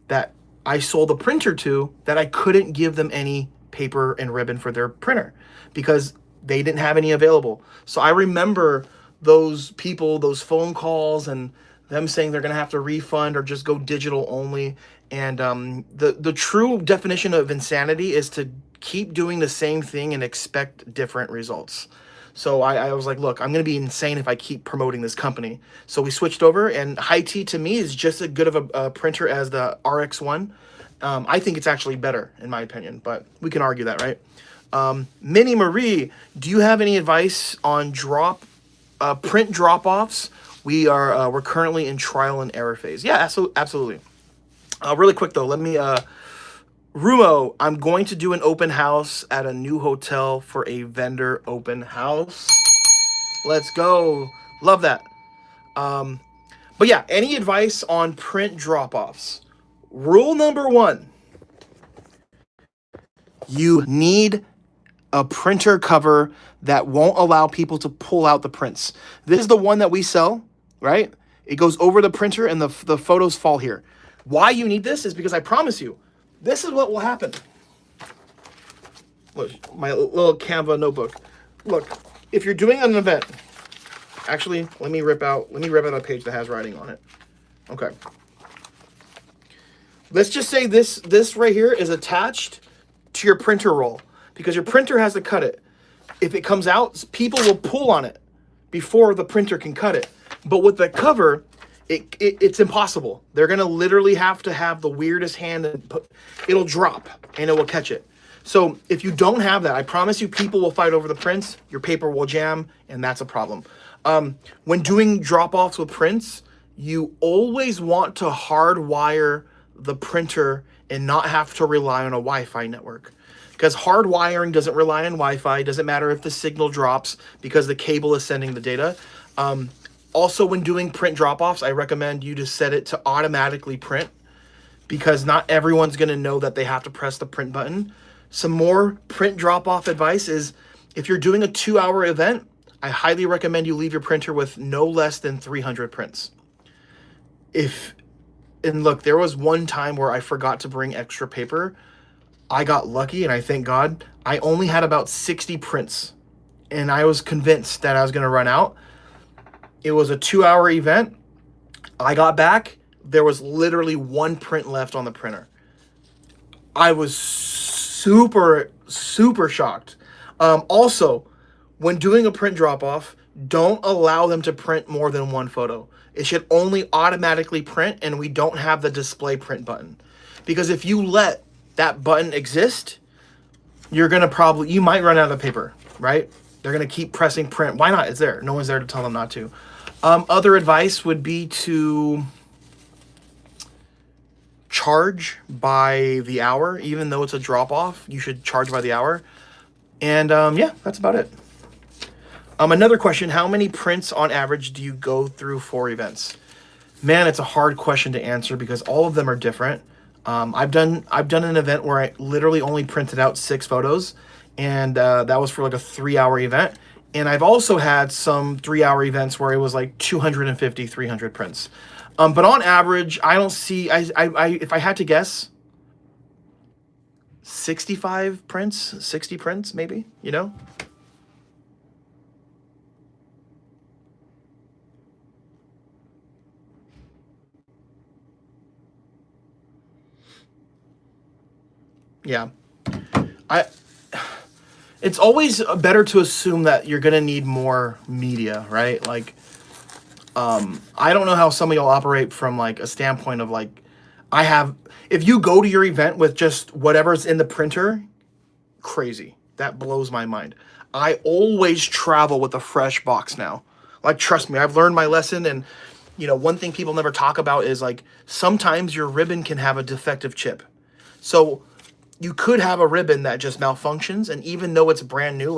that I sold a printer to that I couldn't give them any paper and ribbon for their printer because they didn't have any available. So I remember those people, those phone calls, and them saying they're going to have to refund or just go digital only. And the true definition of insanity is to keep doing the same thing and expect different results. So I was like, look, I'm going to be insane if I keep promoting this company. So we switched over, and Hi-T to me is just as good of a printer as the RX1. I think it's actually better, in my opinion, but we can argue that, right? Minnie Marie, do you have any advice on print drop-offs? We're currently in trial and error phase. Yeah, absolutely. Really quick though, let me Rumo, I'm going to do an open house at a new hotel for a vendor open house. Let's go. Love that. But yeah, any advice on print drop-offs? Rule number 1, you need a printer cover that won't allow people to pull out the prints. This is the one that we sell, right? It goes over the printer and the photos fall here. Why you need this is because I promise you, this is what will happen. Look, my little Canva notebook. Look, if you're doing an event, actually, let me rip out a page that has writing on it. Okay. Let's just say this right here is attached to your printer roll because your printer has to cut it. If it comes out, people will pull on it before the printer can cut it. But with the cover, it's impossible. They're going to literally have to have the weirdest hand and it'll drop and it will catch it. So if you don't have that, I promise you people will fight over the prints, your paper will jam, and that's a problem. When doing drop-offs with prints, you always want to hardwire the printer and not have to rely on a Wi-Fi network. Because hardwiring doesn't rely on Wi-Fi. It doesn't matter if the signal drops because the cable is sending the data. Also, when doing print drop-offs, I recommend you to set it to automatically print because not everyone's going to know that they have to press the print button. Some more print drop-off advice is if you're doing a 2-hour event, I highly recommend you leave your printer with no less than 300 prints. And look, there was one time where I forgot to bring extra paper. I got lucky, and I thank God. I only had about 60 prints, and I was convinced that I was going to run out. It was a 2-hour event. I got back. There was literally 1 print left on the printer. I was super, super shocked. Also, when doing a print drop-off, don't allow them to print more than 1 photo. It should only automatically print, and we don't have the display print button. Because if you let that button exist, you might run out of paper, right? They're going to keep pressing print. Why not? It's there. No one's there to tell them not to. Other advice would be to charge by the hour. Even though it's a drop-off, you should charge by the hour. And yeah, that's about it. Another question, how many prints on average do you go through for events? Man, it's a hard question to answer because all of them are different. I've done an event where I literally only printed out 6 photos, and that was for like a 3-hour event. And I've also had some 3-hour events where it was like 250, 300 prints. But on average, I don't see, if I had to guess, 65 prints, 60 prints, maybe, Yeah. I it's always better to assume that you're going to need more media, right? Like I don't know how some of y'all operate from like a standpoint of like if you go to your event with just whatever's in the printer, crazy. That blows my mind. I always travel with a fresh box now. Like, trust me, I've learned my lesson. And, one thing people never talk about is like sometimes your ribbon can have a defective chip. So you could have a ribbon that just malfunctions. And even though it's brand new,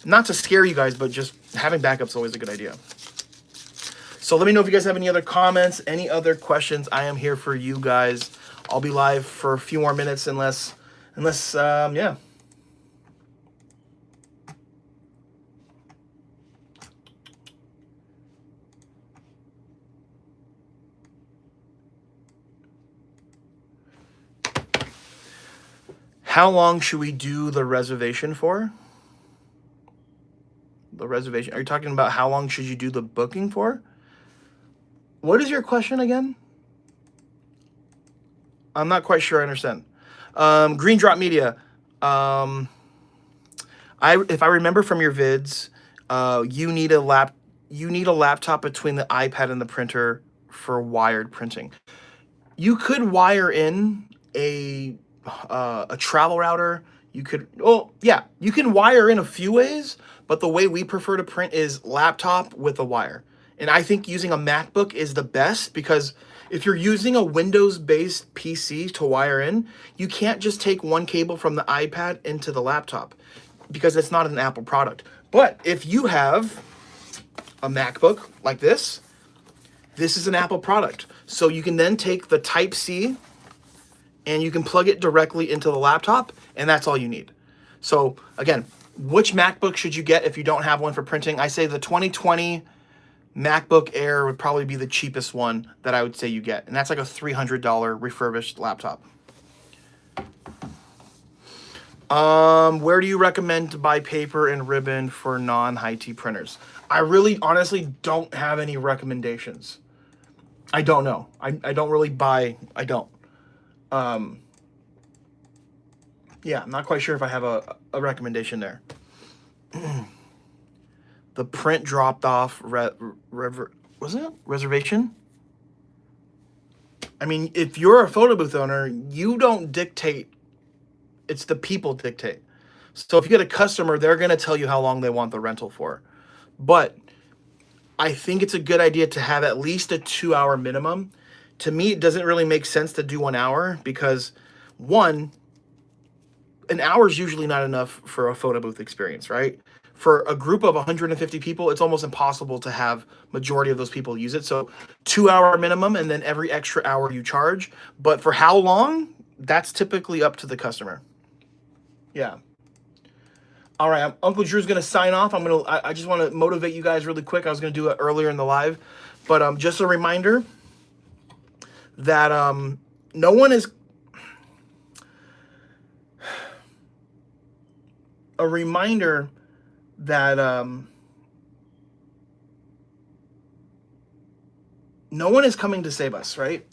not to scare you guys, but just having backups is always a good idea. So let me know if you guys have any other comments, any other questions. I am here for you guys. I'll be live for a few more minutes unless, yeah. How long should we do the reservation for? The reservation. Are you talking about how long should you do the booking for? What is your question again? I'm not quite sure I understand. Green Drop Media. If I remember from your vids, you need a laptop between the iPad and the printer for wired printing. You could wire in a travel router. You can wire in a few ways, but the way we prefer to print is laptop with a wire. And I think using a MacBook is the best because if you're using a Windows-based PC to wire in, you can't just take one cable from the iPad into the laptop because it's not an Apple product. But if you have a MacBook like this is an Apple product. So you can then take the Type-C and you can plug it directly into the laptop, and that's all you need. So again, which MacBook should you get if you don't have one for printing? I say the 2020 MacBook Air would probably be the cheapest one that I would say you get. And that's like a $300 refurbished laptop. Where do you recommend to buy paper and ribbon for non-high-T printers? I really honestly don't have any recommendations. I don't know. I don't really buy. I don't. Yeah, I'm not quite sure if I have a recommendation there. The print dropped off was it reservation? I mean, if you're a photo booth owner, you don't dictate. It's the people dictate. So if you get a customer, they're going to tell you how long they want the rental for. But I think it's a good idea to have at least a 2-hour minimum. To me, it doesn't really make sense to do 1 hour because an hour is usually not enough for a photo booth experience, right? For a group of 150 people, it's almost impossible to have majority of those people use it. So 2-hour minimum, and then every extra hour you charge. But for how long, that's typically up to the customer. Yeah. All right, Uncle Drew's gonna sign off. I just want to motivate you guys really quick. I was gonna do it earlier in the live, but just a reminder that no one is a reminder that no one is coming to save us, right?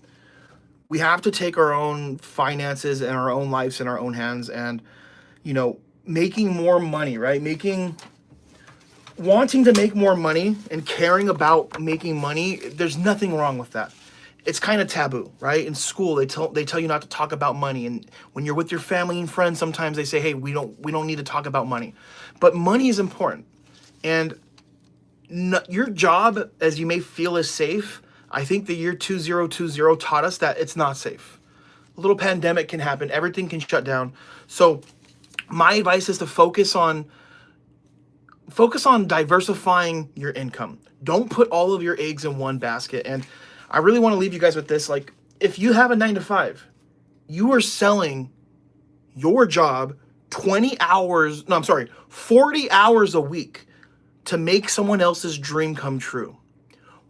We have to take our own finances and our own lives in our own hands, and making more money, right? Wanting to make more money and caring about making money, there's nothing wrong with that. It's kind of taboo, right? In school, they tell you not to talk about money, and when you're with your family and friends, sometimes they say, "Hey, we don't need to talk about money," but money is important, and your job, as you may feel, is safe. I think the year 2020 taught us that it's not safe. A little pandemic can happen, everything can shut down. So my advice is to focus on diversifying your income. Don't put all of your eggs in one basket. And I really want to leave you guys with this. Like, if you have a 9-to-5, you are selling your job 40 hours a week to make someone else's dream come true.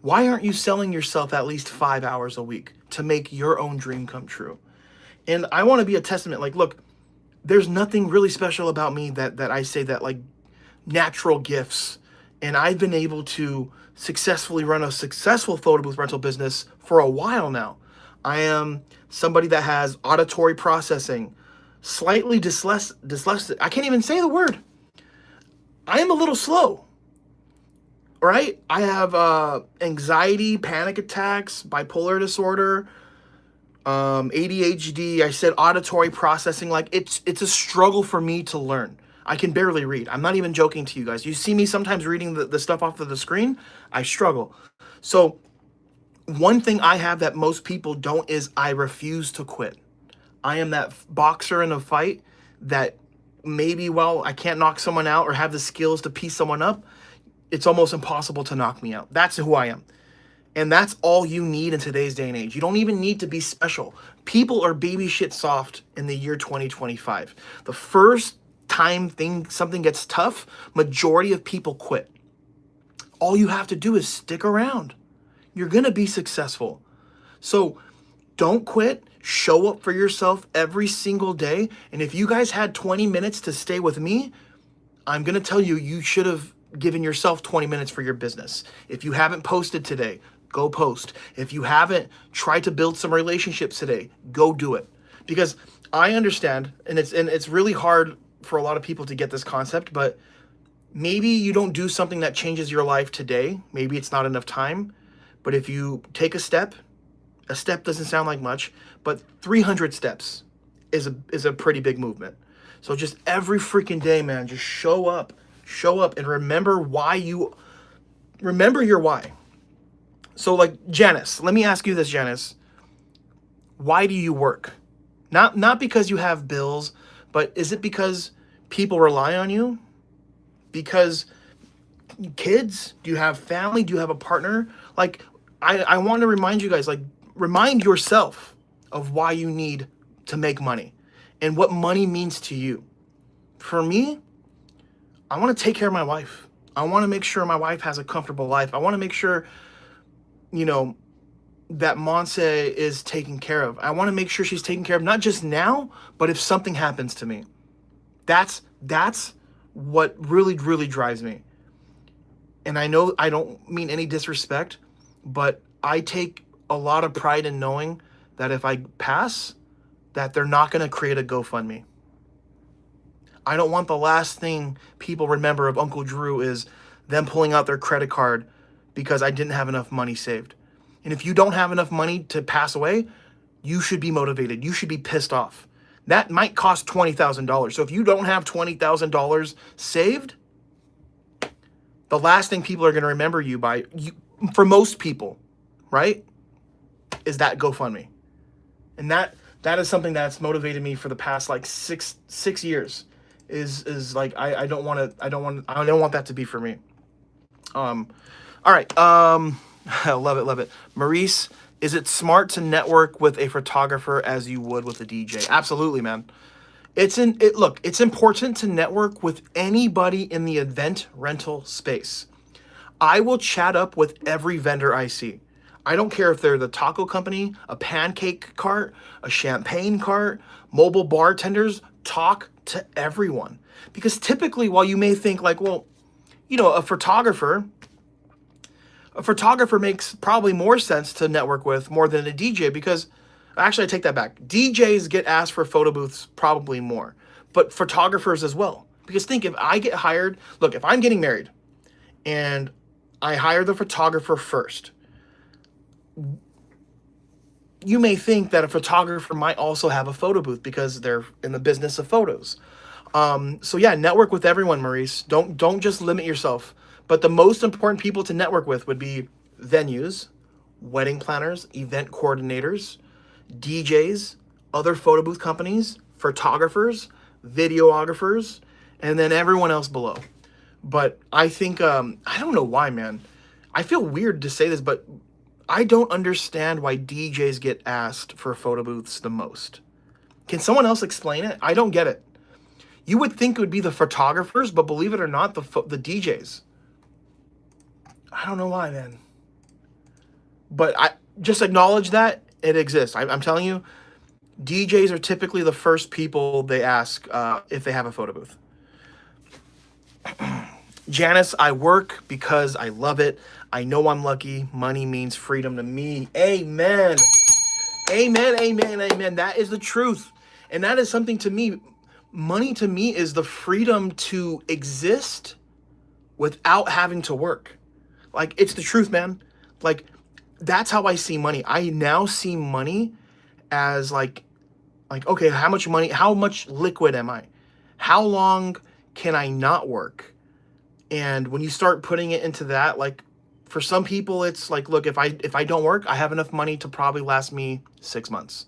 Why aren't you selling yourself at least 5 hours a week to make your own dream come true? And I want to be a testament. Like, look, there's nothing really special about me that I say that, like, natural gifts. And I've been able to successfully run a successful photo booth rental business for a while now. I am somebody that has auditory processing, slightly dyslexic. I can't even say the word. I am a little slow. Right? I have anxiety, panic attacks, bipolar disorder, ADHD. I said auditory processing. Like it's a struggle for me to learn. I can barely read. I'm not even joking to you guys. You see me sometimes reading the stuff off of the screen. I struggle. So one thing I have that most people don't is I refuse to quit. I am that boxer in a fight that maybe, well, I can't knock someone out or have the skills to piece someone up. It's almost impossible to knock me out. That's who I am. And that's all you need in today's day and age. You don't even need to be special. People are baby shit soft in the year 2025. The first time something gets tough, majority of people quit. All you have to do is stick around. You're going to be successful. So don't quit. Show up for yourself every single day. And if you guys had 20 minutes to stay with me, I'm going to tell you, you should have given yourself 20 minutes for your business. If you haven't posted today, go post. If you haven't tried to build some relationships today, go do it. Because I understand, and it's really hard for a lot of people to get this concept, but maybe you don't do something that changes your life today. Maybe it's not enough time. But if you take a step doesn't sound like much, but 300 steps is a pretty big movement. So just every freaking day, man, just show up and remember your why. So like Janice, let me ask you this, Janice. Why do you work? Not because you have bills, but is it because people rely on you? Because kids? Do you have family? Do you have a partner? Like, I want to remind you guys, like, remind yourself of why you need to make money and what money means to you. For me, I want to take care of my wife. I want to make sure my wife has a comfortable life. I want to make sure, that Monse is taken care of. I want to make sure she's taken care of, not just now, but if something happens to me. That's what really, really drives me. And I know I don't mean any disrespect, but I take a lot of pride in knowing that if I pass, that they're not going to create a GoFundMe. I don't want the last thing people remember of Uncle Drew is them pulling out their credit card because I didn't have enough money saved. And if you don't have enough money to pass away, you should be motivated. You should be pissed off. That might cost $20,000. So if you don't have $20,000 saved, the last thing people are going to remember you by, for most people, right, is that GoFundMe. And that is something that's motivated me for the past like six years. Is like I don't want that to be for me. All right. I love it. Maurice, is it smart to network with a photographer as you would with a DJ? Absolutely, man. Look, it's important to network with anybody in the event rental space. I will chat up with every vendor I see. I don't care if they're the taco company, a pancake cart, a champagne cart, mobile bartenders. Talk to everyone. Because typically, while you may think like, well, a photographer makes probably more sense to network with more than a DJ, because actually I take that back. DJs get asked for photo booths probably more, but photographers as well. Because think, if I get hired, look, if I'm getting married and I hire the photographer first, you may think that a photographer might also have a photo booth because they're in the business of photos. So yeah, network with everyone, Maurice. Don't just limit yourself. But the most important people to network with would be venues, wedding planners, event coordinators, DJs, other photo booth companies, photographers, videographers, and then everyone else below. But I think, I don't know why, man. I feel weird to say this, but I don't understand why DJs get asked for photo booths the most. Can someone else explain it? I don't get it. You would think it would be the photographers, but believe it or not, the DJs. I don't know why, man. But I just acknowledge that it exists. I'm telling you, DJs are typically the first people they ask if they have a photo booth. Janice, I work because I love it. I know I'm lucky. Money means freedom to me. Amen. Amen, amen, amen. That is the truth. And that is something to me. Money to me is the freedom to exist without having to work. Like, it's the truth, man. Like, that's how I see money. I now see money as okay, how much liquid am I? How long can I not work? And when you start putting it into that, like, for some people, it's like, look, if I don't work, I have enough money to probably last me 6 months.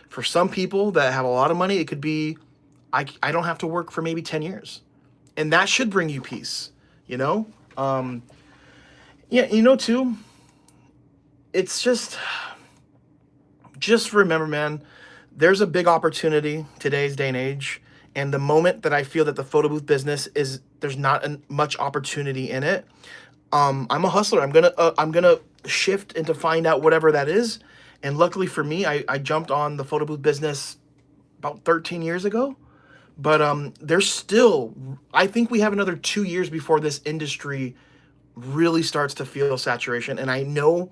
For some people that have a lot of money, it could be, I don't have to work for maybe 10 years. And that should bring you peace, you know? Yeah, too, it's just remember, man, there's a big opportunity today's day and age. And the moment that I feel that the photo booth business there's not much opportunity in it, I'm a hustler. I'm gonna shift and to find out whatever that is. And luckily for me, I jumped on the photo booth business about 13 years ago. But there's still, I think we have another 2 years before this industry really starts to feel saturation. And I know,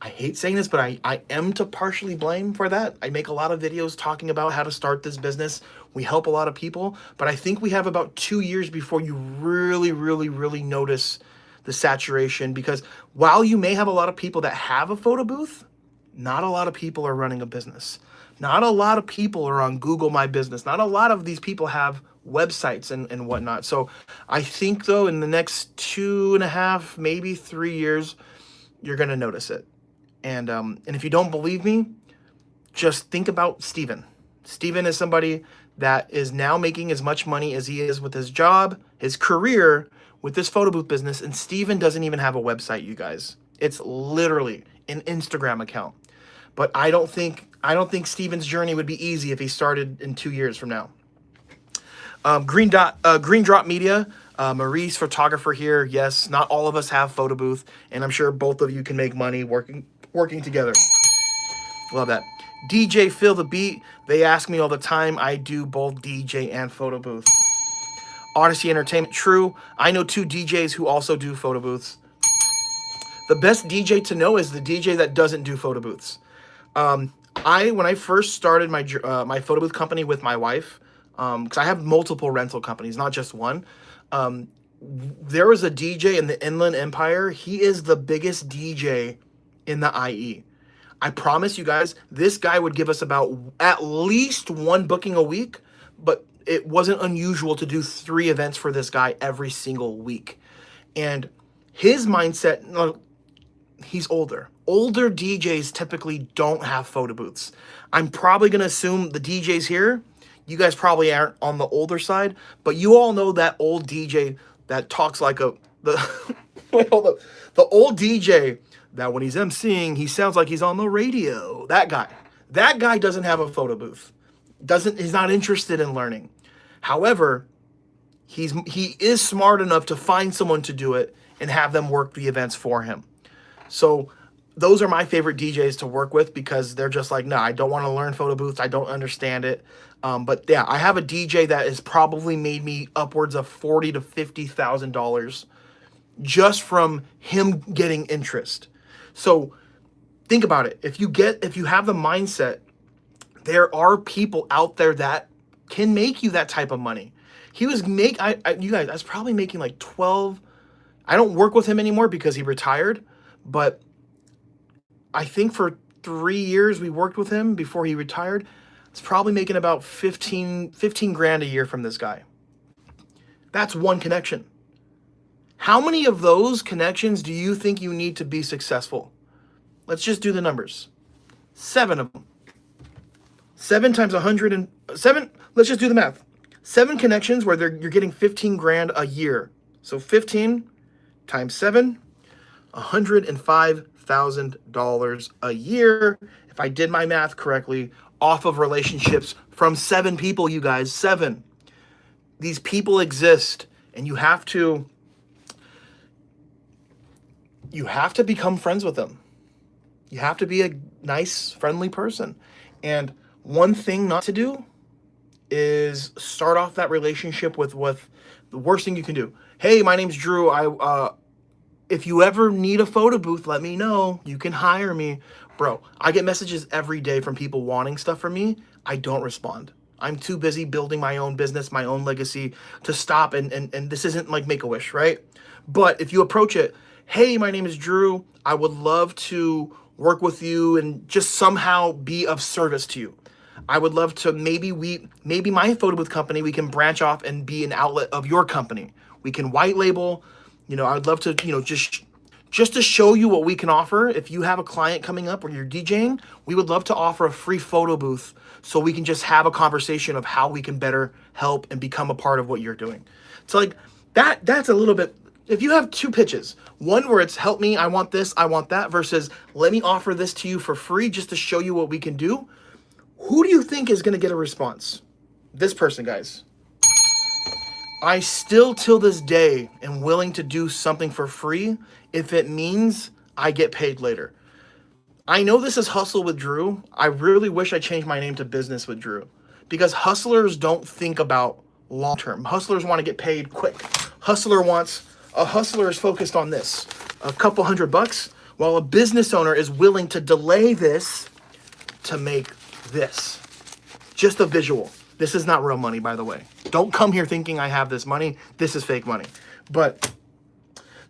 I hate saying this, but I am to partially blame for that. I make a lot of videos talking about how to start this business. We help a lot of people, but I think we have about 2 years before you really, really, really notice the saturation. Because while you may have a lot of people that have a photo booth, not a lot of people are running a business. Not a lot of people are on Google My Business. Not a lot of these people have websites and whatnot. So I think, though, in the next 2.5, maybe 3 years, you're going to notice it. And if you don't believe me, just think about Steven. Steven is somebody that is now making as much money as he is with his job, his career, with this photo booth business. And Steven doesn't even have a website, you guys. It's literally an Instagram account. But I don't think Steven's journey would be easy if he started in 2 years from now. Green Drop Media, Maurice, photographer here. Yes, not all of us have photo booth, and I'm sure both of you can make money working together. Love that. DJ Feel the Beat. They ask me all the time. I do both DJ and photo booth. Odyssey Entertainment. True. I know 2 DJs who also do photo booths. The best DJ to know is the DJ that doesn't do photo booths. When I first started my photo booth company with my wife, because I have multiple rental companies, not just one. There was a DJ in the Inland Empire. He is the biggest DJ in the IE. I promise you guys, this guy would give us about at least 1 booking a week, but it wasn't unusual to do 3 events for this guy every single week. And his mindset, he's older. Older DJs typically don't have photo booths. I'm probably going to assume the DJs here, you guys probably aren't on the older side, but you all know that old DJ that talks like wait, hold up. The old DJ that when he's emceeing, he sounds like he's on the radio. That guy doesn't have a photo booth. He's not interested in learning. However, he is smart enough to find someone to do it and have them work the events for him. So those are my favorite DJs to work with because they're just like, no, I don't want to learn photo booths. I don't understand it. But yeah, I have a DJ that has probably made me upwards of $40,000 to $50,000 just from him getting interest. So think about it. If you have the mindset, there are people out there that can make you that type of money. He was you guys, I was probably making like 12. I don't work with him anymore because he retired, but I think for 3 years we worked with him before he retired. It's probably making about 15 grand a year from this guy. That's one connection. How many of those connections do you think you need to be successful? Let's just do the numbers. 7 of them. 7 times 107. Let's just do the math. 7 connections where you're getting 15 grand a year. So 15 times 7, $105,000 a year. If I did my math correctly, off of relationships from 7 people, you guys, 7. These people exist, and you have to become friends with them. You have to be a nice, friendly person. And one thing not to do is start off that relationship with the worst thing you can do. Hey, my name's Drew. If you ever need a photo booth, let me know. You can hire me. Bro, I get messages every day from people wanting stuff from me. I don't respond. I'm too busy building my own business, my own legacy to stop. And this isn't like Make-A-Wish, right? But if you approach it, hey, my name is Drew. I would love to work with you and just somehow be of service to you. I would love to maybe my photo booth company, we can branch off and be an outlet of your company. We can white label, you know, I would love to, you know, just to show you what we can offer. If you have a client coming up or you're DJing, we would love to offer a free photo booth so we can just have a conversation of how we can better help and become a part of what you're doing. So like that's a little bit, if you have two pitches, one where it's help me, I want this, I want that, versus let me offer this to you for free just to show you what we can do. Who do you think is going to get a response? This person, guys. I still, till this day, am willing to do something for free if it means I get paid later. I know this is Hustle with Drew. I really wish I changed my name to Business with Drew, because hustlers don't think about long term. Hustlers want to get paid quick. A hustler is focused on this, a couple $100, while a business owner is willing to delay this to make this. Just a visual. This is not real money, by the way. Don't come here thinking I have this money. This is fake money. But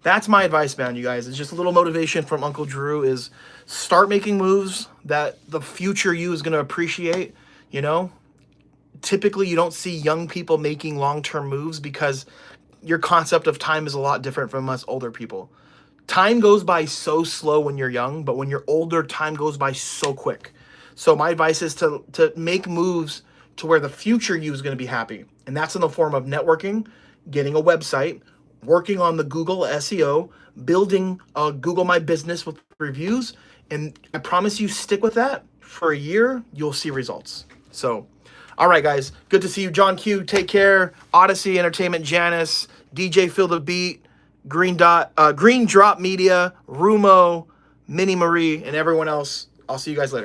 that's my advice, man, you guys. It's just a little motivation from Uncle Drew is start making moves that the future you is going to appreciate, you know? Typically, you don't see young people making long-term moves because your concept of time is a lot different from us older people. Time goes by so slow when you're young, but when you're older, time goes by so quick. So my advice is to make moves to where the future you is going to be happy. And that's in the form of networking, getting a website, working on the Google SEO, building Google My Business with reviews. And I promise you, stick with that for a year, you'll see results. So, all right, guys, good to see you. John Q, take care. Odyssey Entertainment, Janice, DJ Feel the Beat, Green Drop Media, Rumo, Mini Marie, and everyone else. I'll see you guys later.